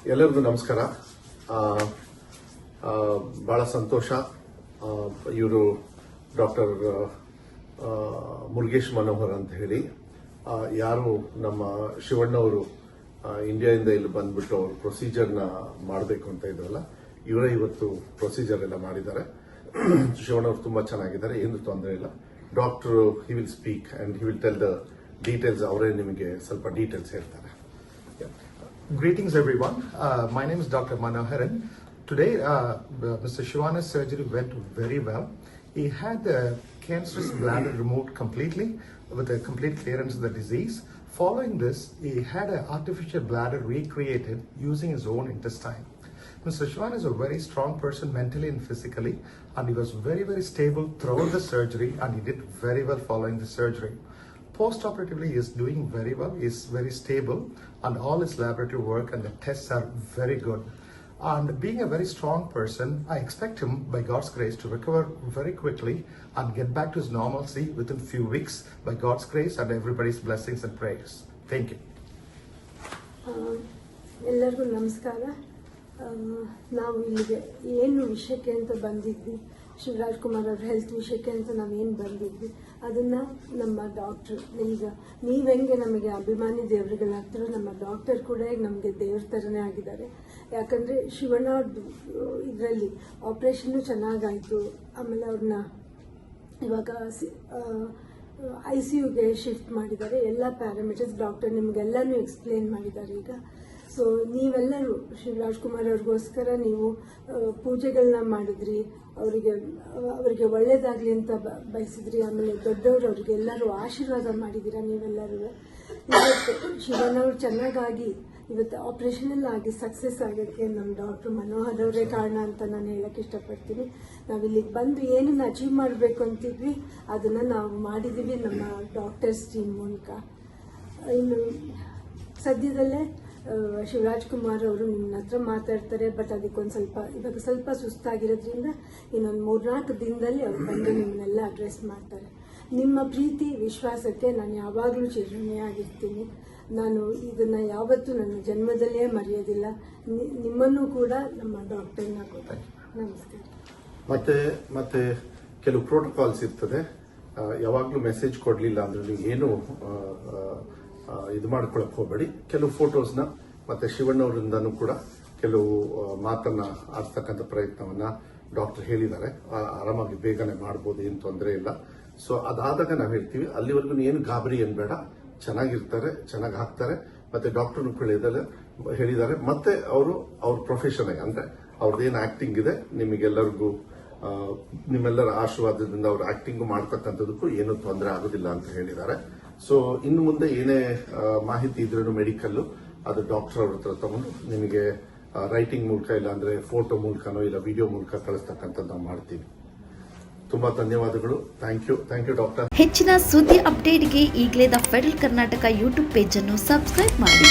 ಎಲ್ಲರಿಗೂ ನಮಸ್ಕಾರ. ಬಹಳ ಸಂತೋಷ. ಇವರು ಡಾಕ್ಟರ್ ಮುರುಗೇಶ್ ಮನೋಹರ್ ಅಂತ ಹೇಳಿ ಯಾರು ನಮ್ಮ ಶಿವಣ್ಣವರು ಇಂಡಿಯಾದಿಂದ ಇಲ್ಲಿ ಬಂದ್ಬಿಟ್ಟು ಅವರು ಪ್ರೊಸೀಜರ್ನ ಮಾಡಬೇಕು ಅಂತ ಇದ್ರಲ್ಲ, ಇವರೇ ಇವತ್ತು ಪ್ರೊಸೀಜರ್ ಎಲ್ಲ ಮಾಡಿದ್ದಾರೆ. ಶಿವಣ್ಣವರು ತುಂಬಾ ಚೆನ್ನಾಗಿದ್ದಾರೆ, ಏನು ತೊಂದರೆ ಇಲ್ಲ. Doctor he will speak and he will tell the details. ಅವರೇ ನಿಮಗೆ ಸ್ವಲ್ಪ ಡೀಟೇಲ್ಸ್ ಹೇಳ್ತಾರೆ. Greetings everyone. My name is Dr. Manoharan. Today, Mr. Shivana's surgery went very well. He had the cancerous bladder removed completely with a complete clearance of the disease. Following this, he had an artificial bladder recreated using his own intestine. Mr. Shivana is a very strong person mentally and physically, and he was very, very stable throughout the surgery, and he did very well following the surgery. Post-operatively, he is doing very well. He is very stable, and all his laboratory work and the tests are very good. And being a very strong person, I expect him, by God's grace, to recover very quickly and get back to his normalcy within few weeks, by God's grace and everybody's blessings and prayers. Thank you. ಎಲ್ಲರಿಗೂ ನಮಸ್ಕಾರ. ನಾವು ಇಲ್ಲಿಗೆ ಏನು ವಿಷಯಕ್ಕೆ ಅಂತ ಬಂದಿದ್ವಿ, ಶಿವರಾಜ್ ಕುಮಾರ್ ಅವ್ರ health ವಿಷಯಕ್ಕೆ ಅಂತ ನಾವೇನು ಬಂದಿದ್ವಿ, ಅದನ್ನ ನಮ್ಮ ಡಾಕ್ಟರ್, ಈಗ ನೀವೆಂಗೆ ನಮಗೆ ಅಭಿಮಾನಿ ದೇವರುಗಳಾಗ್ತಾರೋ, ನಮ್ಮ ಡಾಕ್ಟರ್ ಕೂಡ ಈಗ ನಮಗೆ ದೇವ್ರ ಥರನೇ ಆಗಿದ್ದಾರೆ. ಯಾಕಂದರೆ ಶಿವಣ್ಣ ಅವ್ರದ್ದು ಇದರಲ್ಲಿ ಆಪ್ರೇಷನ್ನು ಚೆನ್ನಾಗಾಯಿತು. ಆಮೇಲೆ ಅವ್ರನ್ನ ಇವಾಗ ICUಗೆ ಶಿಫ್ಟ್ ಮಾಡಿದ್ದಾರೆ. ಎಲ್ಲ ಪ್ಯಾರಾಮೀಟರ್ಸ್ ಡಾಕ್ಟರ್ ನಿಮಗೆಲ್ಲನೂ ಎಕ್ಸ್ಪ್ಲೇನ್ ಮಾಡಿದ್ದಾರೆ. ಈಗ ಸೊ ನೀವೆಲ್ಲರೂ ಶಿವರಾಜ್ ಕುಮಾರ್ ಅವ್ರಿಗೋಸ್ಕರ ನೀವು ಪೂಜೆಗಳನ್ನ ಮಾಡಿದ್ರಿ, ಅವರಿಗೆ ಒಳ್ಳೇದಾಗಲಿ ಅಂತ ಬಯಸಿದ್ರಿ. ಆಮೇಲೆ ದೊಡ್ಡವರು ಅವ್ರಿಗೆಲ್ಲರೂ ಆಶೀರ್ವಾದ ಮಾಡಿದ್ದೀರಾ ನೀವೆಲ್ಲರೂ. ಇವತ್ತು ಶಿವನವ್ರು ಚೆನ್ನಾಗಾಗಿ ಇವತ್ತು ಆಪರೇಷನ್ ಎಲ್ಲ ಆಗಿ ಸಕ್ಸಸ್ ಆಗೋಕ್ಕೆ ನಮ್ಮ ಡಾಕ್ಟರ್ ಮನೋಹರ್ ಅವರೇ ಕಾರಣ ಅಂತ ನಾನು ಹೇಳಕ್ಕೆ ಇಷ್ಟಪಡ್ತೀನಿ. ನಾವಿಲ್ಲಿಗೆ ಬಂದು ಏನನ್ನ ಅಚೀವ್ ಮಾಡಬೇಕು ಅಂತಿದ್ವಿ ಅದನ್ನು ನಾವು ಮಾಡಿದ್ದೀವಿ ನಮ್ಮ ಡಾಕ್ಟರ್ಸ್ ಟೀಮ್ ಮೂಲಕ. ಇನ್ನು ಸದ್ಯದಲ್ಲೇ ಶಿವರಾಜ್ ಕುಮಾರ್ ಅವರು ನಿಮ್ಮ ಹತ್ರ ಮಾತಾಡ್ತಾರೆ. ಬಟ್ ಇವಾಗ ಸ್ವಲ್ಪ ಸುಸ್ತಾಗಿರೋದ್ರಿಂದ ಇನ್ನೊಂದು 3-4 ದಿನದಲ್ಲಿ ಅವ್ರು ಬಂದು ನಿಮ್ಮನ್ನೆಲ್ಲ ಅಡ್ರೆಸ್ ಮಾಡ್ತಾರೆ. ನಿಮ್ಮ ಪ್ರೀತಿ ವಿಶ್ವಾಸಕ್ಕೆ ನಾನು ಯಾವಾಗಲೂ ಚಿರಋಣಿಯಾಗಿರ್ತೀನಿ. ನಾನು ಇದನ್ನ ಯಾವತ್ತೂ ನನ್ನ ಜನ್ಮದಲ್ಲೇ ಮರೆಯೋದಿಲ್ಲ. ನಿಮ್ಮನ್ನು ಕೂಡ ನಮ್ಮ ಡಾಕ್ಟರ್ನ ಕೂಡ. ನಮಸ್ಕಾರ. ಮತ್ತೆ ಕೆಲವು ಪ್ರೋಟೋಕಾಲ್ಸ್ ಇರ್ತದೆ. ಯಾವಾಗಲೂ ಮೆಸೇಜ್ ಕೊಡಲಿಲ್ಲ ಅಂದ್ರೆ ನೀವು ಏನು ಇದು ಮಾಡ್ಕೊಳಕ್ ಹೋಗಬೇಡಿ. ಕೆಲವು ಫೋಟೋಸ್ನ ಮತ್ತೆ ಶಿವಣ್ಣವರಿಂದನೂ ಕೂಡ ಕೆಲವು ಮಾತನ್ನ ಆಡ್ತಕ್ಕಂಥ ಪ್ರಯತ್ನವನ್ನ ಡಾಕ್ಟರ್ ಹೇಳಿದ್ದಾರೆ. ಆರಾಮಾಗಿ ಬೇಗನೆ ಮಾಡಬಹುದು, ಏನು ತೊಂದರೆ ಇಲ್ಲ. ಸೊ ಅದಾದಾಗ ನಾವು ಹೇಳ್ತೀವಿ. ಅಲ್ಲಿವರೆಗೂ ಏನು ಗಾಬರಿ ಬೇಡ, ಚೆನ್ನಾಗಿರ್ತಾರೆ, ಚೆನ್ನಾಗಿ ಹಾಕ್ತಾರೆ. ಮತ್ತೆ ಡಾಕ್ಟರ್ನು ಹೇಳಿದ್ದಾರೆ. ಮತ್ತೆ ಅವ್ರ ಪ್ರೊಫೆಷನ್ ಅಂದ್ರೆ ಅವ್ರದ್ದೇನು ಆಕ್ಟಿಂಗ್ ಇದೆ ನಿಮಗೆಲ್ಲರಿಗೂ ನಿಮ್ಮೆಲ್ಲರ ಆಶೀರ್ವಾದದಿಂದ ಅವ್ರ ಆಕ್ಟಿಂಗ್ ಮಾಡ್ತಕ್ಕಂಥದಕ್ಕೂ ಏನು ತೊಂದರೆ ಆಗೋದಿಲ್ಲ ಅಂತ ಹೇಳಿದ್ದಾರೆ. ಸೊ ಇನ್ನು ಮುಂದೆ ಏನೇ ಮಾಹಿತಿ ಇದ್ರೂ ಮೆಡಿಕಲ್ ಅದು ಡಾಕ್ಟರ್ ಅವ್ರ ಹತ್ರ ತಗೊಂಡು ನಿಮಗೆ ರೈಟಿಂಗ್ ಮೂಲಕ ಇಲ್ಲ ಅಂದ್ರೆ ಫೋಟೋ ಮೂಲಕನೋ ಇಲ್ಲ ವಿಡಿಯೋ ಮೂಲಕ ಕಳಿಸ್ತಕ್ಕಂಥದ್ದು ನಾವು ಮಾಡ್ತೀವಿ. ತುಂಬಾ ಧನ್ಯವಾದಗಳು. Thank you doctor. ಹೆಚ್ಚಿನ ಸುದ್ದಿ ಅಪ್ಡೇಟ್ಗೆ ಈಗಲೇ the federal Karnataka YouTube page ಅನ್ನು ಸಬ್ಸ್ಕ್ರೈಬ್ ಮಾಡಿ.